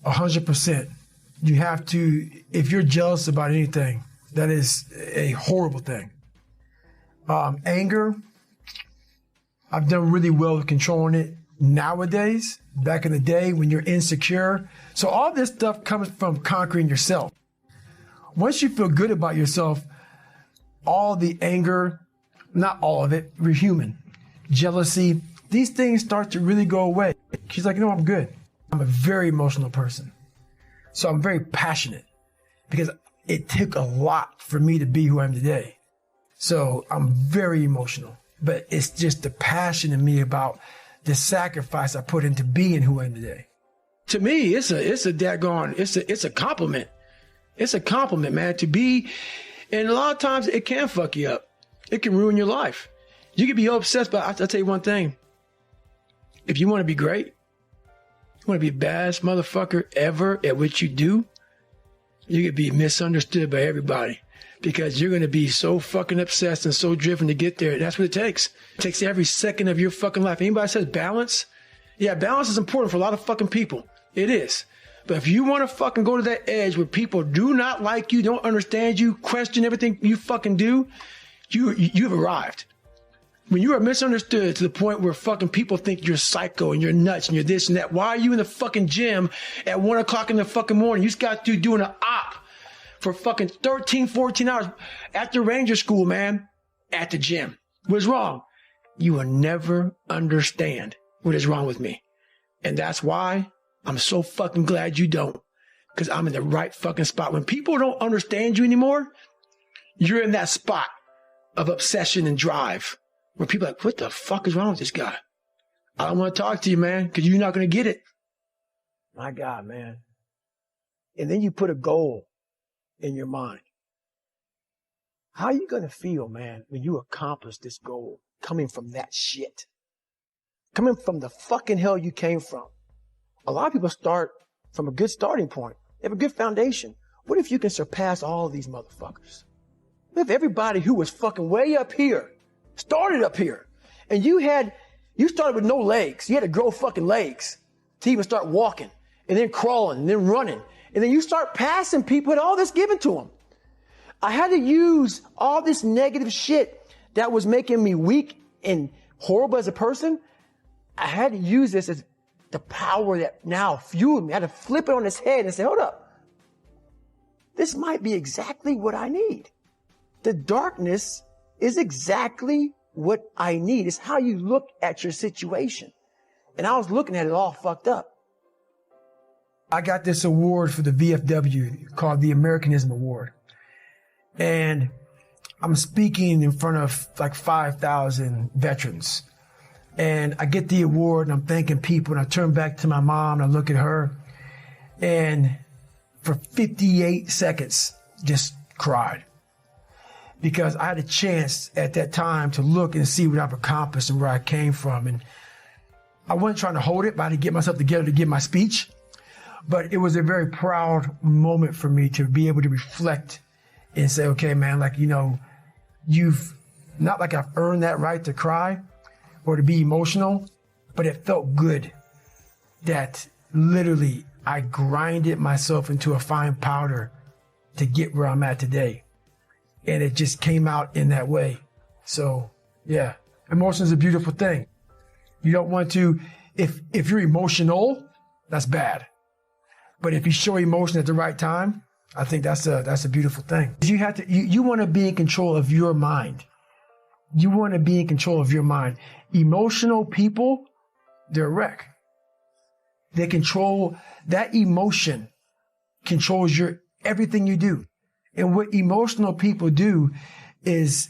100%. You have to, if you're jealous about anything, that is a horrible thing. Anger, I've done really well with controlling it nowadays. Back in the day when you're insecure. So all this stuff comes from conquering yourself. Once you feel good about yourself, all the anger, not all of it, we're human. Jealousy, these things start to really go away. She's like, no, I'm good. I'm a very emotional person. So I'm very passionate because it took a lot for me to be who I am today. So I'm very emotional, but it's just the passion in me about the sacrifice I put into being who I am today. To me, it's a compliment. It's a compliment, man, to be, and a lot of times it can fuck you up. It can ruin your life. You can be obsessed, but I'll tell you one thing. If you want to be great, you want to be the baddest motherfucker ever at what you do, you could be misunderstood by everybody because you're going to be so fucking obsessed and so driven to get there. That's what it takes. It takes every second of your fucking life. Anybody says balance? Yeah, balance is important for a lot of fucking people. It is. But if you want to fucking go to that edge where people do not like you, don't understand you, question everything you fucking do, you've arrived. When you are misunderstood to the point where fucking people think you're psycho and you're nuts and you're this and that, why are you in the fucking gym at 1 o'clock in the fucking morning? You just got to doing an op for fucking 13, 14 hours after Ranger school, man, at the gym. What's wrong? You will never understand what is wrong with me. And that's why I'm so fucking glad you don't, because I'm in the right fucking spot. When people don't understand you anymore, you're in that spot of obsession and drive where people are like, what the fuck is wrong with this guy? I don't want to talk to you, man, because you're not going to get it. My God, man. And then you put a goal in your mind. How are you going to feel, man, when you accomplish this goal coming from that shit? Coming from the fucking hell you came from. A lot of people start from a good starting point. They have a good foundation. What if you can surpass all of these motherfuckers? What if everybody who was fucking way up here started up here, and you started with no legs. You had to grow fucking legs to even start walking, and then crawling, and then running, and then you start passing people and all this given to them. I had to use all this negative shit that was making me weak and horrible as a person. I had to use this as the power that now fueled me. I had to flip it on its head and say, hold up. This might be exactly what I need. The darkness is exactly what I need. It's how you look at your situation. And I was looking at it all fucked up. I got this award for the VFW called the Americanism Award. And I'm speaking in front of like 5,000 veterans. And I get the award and I'm thanking people, and I turn back to my mom and I look at her, and for 58 seconds just cried. Because I had a chance at that time to look and see what I've accomplished and where I came from. And I wasn't trying to hold it, but I had to get myself together to give my speech. But it was a very proud moment for me to be able to reflect and say, okay, man, like, you know, you've, not like I've earned that right to cry or to be emotional, but it felt good that literally I grinded myself into a fine powder to get where I'm at today. And it just came out in that way. So, yeah, emotion is a beautiful thing. You don't want to, if you're emotional, that's bad. But if you show emotion at the right time, I think that's a beautiful thing. You want to be in control of your mind. You want to be in control of your mind. Emotional people, they're a wreck. They control, that emotion controls everything you do. And what emotional people do is,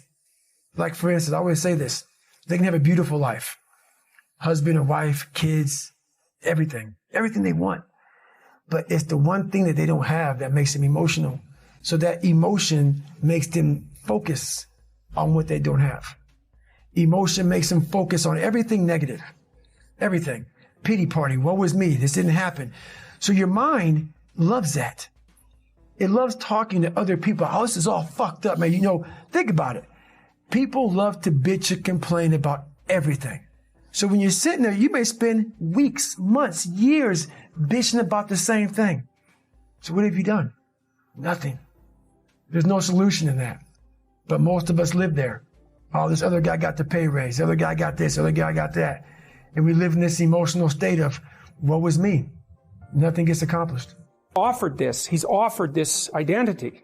like, for instance, I always say this, they can have a beautiful life. Husband and wife, kids, everything they want. But it's the one thing that they don't have that makes them emotional. So that emotion makes them focus on what they don't have. Emotion makes them focus on everything negative. Everything. Pity party. Woe was me. This didn't happen. So your mind loves that. It loves talking to other people. Oh, this is all fucked up, man. You know, think about it. People love to bitch and complain about everything. So when you're sitting there, you may spend weeks, months, years bitching about the same thing. So what have you done? Nothing. There's no solution in that. But most of us live there. Oh, this other guy got the pay raise. The other guy got this. The other guy got that. And we live in this emotional state of, woe is me. Nothing gets accomplished. He's offered this identity.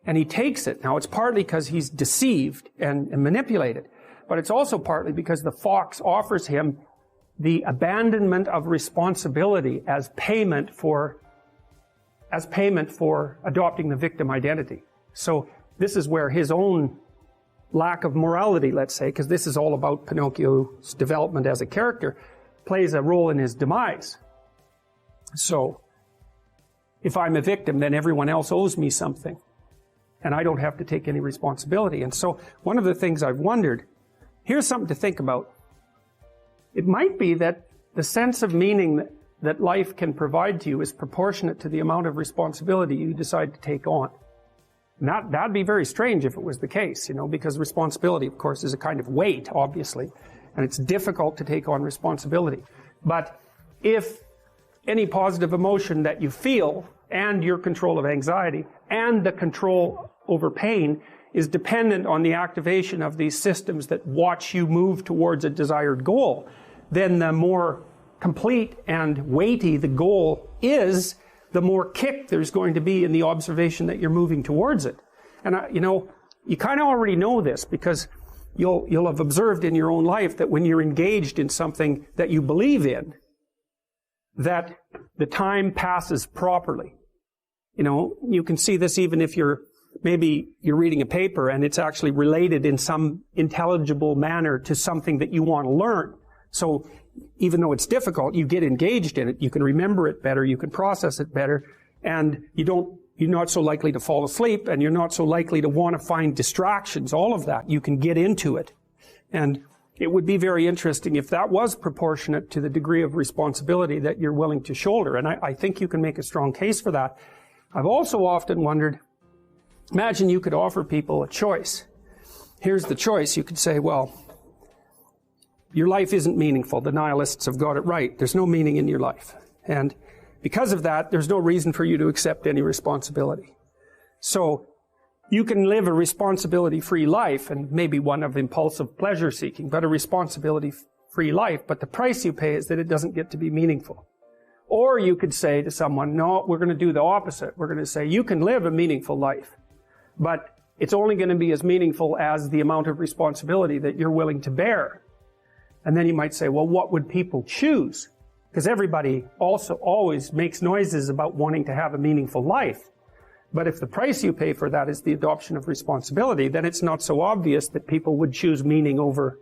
And he takes it. Now, it's partly because he's deceived and manipulated. But it's also partly because the fox offers him the abandonment of responsibility as payment for adopting the victim identity. So this is where his own lack of morality, let's say, because this is all about Pinocchio's development as a character, plays a role in his demise. So if I'm a victim, then everyone else owes me something, and I don't have to take any responsibility. And so one of the things I've wondered, here's something to think about. It might be that the sense of meaning that life can provide to you is proportionate to the amount of responsibility you decide to take on. That'd be very strange if it was the case, because responsibility, of course, is a kind of weight, obviously, and it's difficult to take on responsibility. But if any positive emotion that you feel, and your control of anxiety, and the control over pain, is dependent on the activation of these systems that watch you move towards a desired goal, then the more complete and weighty the goal is, the more kick there's going to be in the observation that you're moving towards it. And you kind of already know this, because you'll have observed in your own life that when you're engaged in something that you believe in, that the time passes properly. You can see this even if maybe you're reading a paper and it's actually related in some intelligible manner to something that you want to learn. So even though it's difficult, you get engaged in it, you can remember it better, you can process it better, and you're not so likely to fall asleep, and you're not so likely to want to find distractions, all of that. You can get into it. And it would be very interesting if that was proportionate to the degree of responsibility that you're willing to shoulder. And I think you can make a strong case for that. I've also often wondered, imagine you could offer people a choice. Here's the choice. You could say, well, your life isn't meaningful. The nihilists have got it right. There's no meaning in your life. And because of that, there's no reason for you to accept any responsibility. So you can live a responsibility-free life, and maybe one of impulsive pleasure-seeking, but a responsibility-free life. But the price you pay is that it doesn't get to be meaningful. Or you could say to someone, no, we're going to do the opposite. We're going to say, you can live a meaningful life, but it's only going to be as meaningful as the amount of responsibility that you're willing to bear. And then you might say, well, what would people choose? Because everybody also always makes noises about wanting to have a meaningful life. But if the price you pay for that is the adoption of responsibility, then it's not so obvious that people would choose meaning over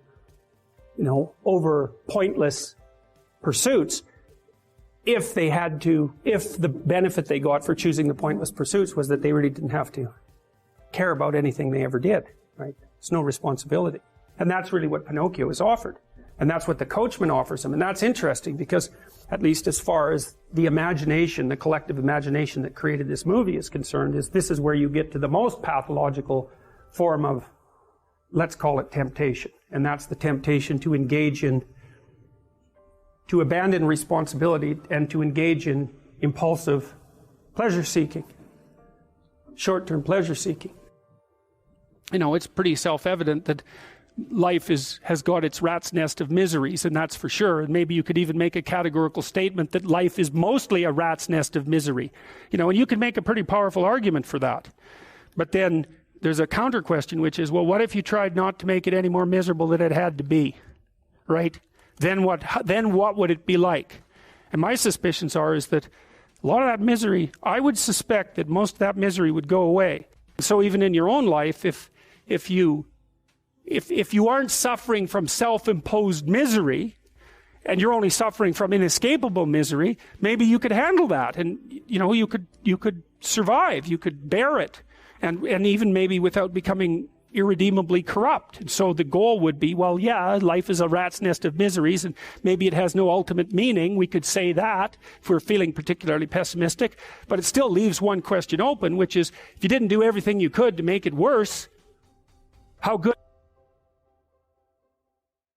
pointless pursuits if the benefit they got for choosing the pointless pursuits was that they really didn't have to care about anything they ever did, right? It's no responsibility. And that's really what Pinocchio is offered. And that's what the coachman offers him. And that's interesting because, at least as far as the imagination, the collective imagination that created this movie is concerned, this is where you get to the most pathological form of, let's call it temptation. And that's the temptation to abandon responsibility and to engage in impulsive pleasure-seeking, short-term pleasure-seeking. It's pretty self-evident that life has got its rat's nest of miseries, and that's for sure. And maybe you could even make a categorical statement that life is mostly a rat's nest of misery. And you can make a pretty powerful argument for that. But then there's a counter question, which is, well, what if you tried not to make it any more miserable than it had to be, right? Then what would it be like? And my suspicions is that a lot of that misery, I would suspect that most of that misery would go away. So even in your own life, if you aren't suffering from self-imposed misery, and you're only suffering from inescapable misery, maybe you could handle that, and you could survive, you could bear it, and even maybe without becoming irredeemably corrupt. And so the goal would be, well, yeah, life is a rat's nest of miseries, and maybe it has no ultimate meaning. We could say that if we're feeling particularly pessimistic, but it still leaves one question open, which is, if you didn't do everything you could to make it worse, how good